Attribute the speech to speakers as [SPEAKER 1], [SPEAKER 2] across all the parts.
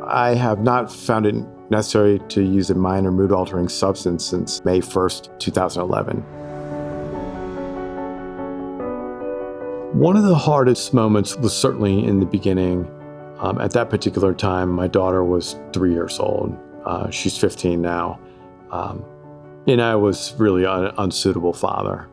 [SPEAKER 1] I have not found it necessary to use a minor mood-altering substance since May 1st, 2011. One of the hardest moments was certainly in the beginning. At that particular time, my daughter was 3 years old. She's 15 now. And I was really an unsuitable father.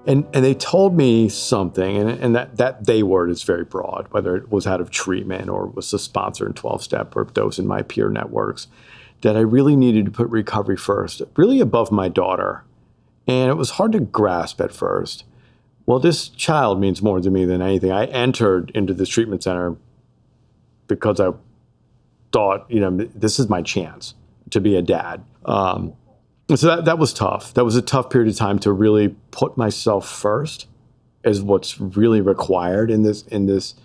[SPEAKER 1] And they told me something, and that they word is very broad, whether it was out of treatment or was a sponsor in 12-step or those in my peer networks, that I really needed to put recovery first, really above my daughter. And it was hard to grasp at first. Well, this child means more to me than anything. I entered into this treatment center because I thought, this is my chance to be a dad. So that was tough. That was a tough period of time to really put myself first as what's really required in this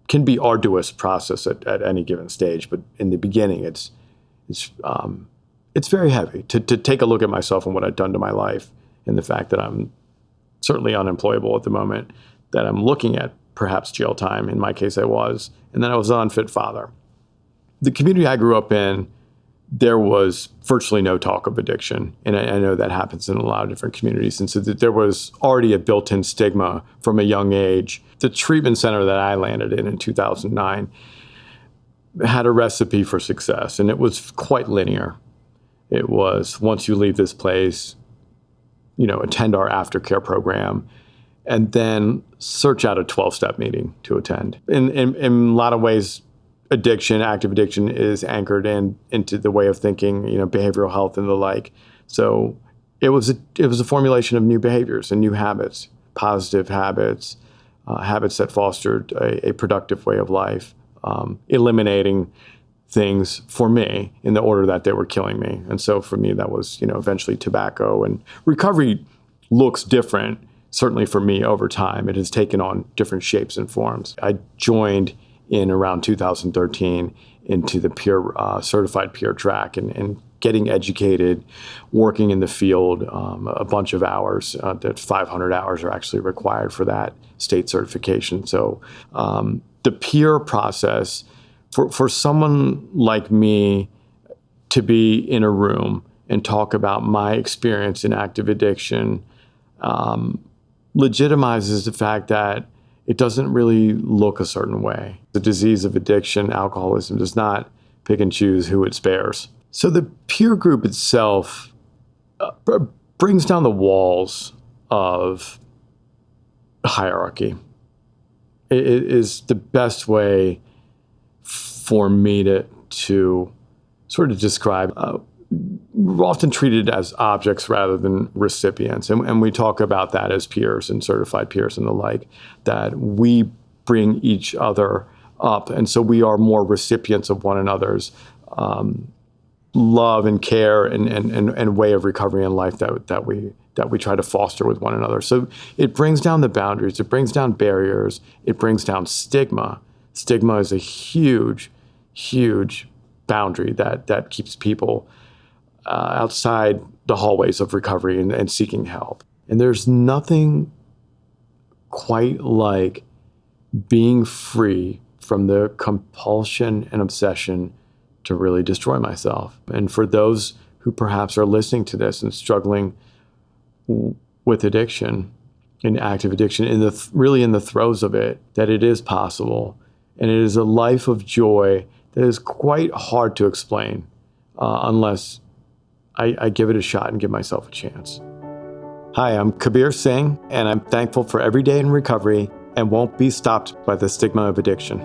[SPEAKER 1] can be arduous process at any given stage. But in the beginning, it's very heavy to take a look at myself and what I've done to my life, and the fact that I'm certainly unemployable at the moment, that I'm looking at perhaps jail time. In my case, I was, and then I was an unfit father. The community I grew up in, there was virtually no talk of addiction. And I know that happens in a lot of different communities. And so there was already a built-in stigma from a young age. The treatment center that I landed in 2009 had a recipe for success, and it was quite linear. It was, once you leave this place, attend our aftercare program, and then search out a 12-step meeting to attend. In a lot of ways, addiction, active addiction, is anchored into the way of thinking, behavioral health and the like. So it was a formulation of new behaviors and new habits, positive habits, habits that fostered a productive way of life, eliminating things for me in the order that they were killing me. And so for me, that was, eventually tobacco. And recovery looks different, certainly for me over time. It has taken on different shapes and forms. I joined in around 2013 into the peer certified peer track and getting educated, working in the field, a bunch of hours, that 500 hours are actually required for that state certification. So the peer process, for someone like me to be in a room and talk about my experience in active addiction, legitimizes the fact that it doesn't really look a certain way. The disease of addiction, alcoholism, does not pick and choose who it spares. So the peer group itself brings down the walls of hierarchy. It is the best way for me to sort of describe. We're often treated as objects rather than recipients. And we talk about that as peers and certified peers and the like, that we bring each other up. And so we are more recipients of one another's love and care and way of recovery in life that we try to foster with one another. So it brings down the boundaries, it brings down barriers, it brings down stigma. Stigma is a huge, huge boundary that keeps people outside the hallways of recovery and seeking help. And there's nothing quite like being free from the compulsion and obsession to really destroy myself. And for those who perhaps are listening to this and struggling with addiction and active addiction, really in the throes of it, that it is possible. And it is a life of joy that is quite hard to explain unless I give it a shot and give myself a chance. Hi, I'm Kabir Singh, and I'm thankful for every day in recovery and won't be stopped by the stigma of addiction.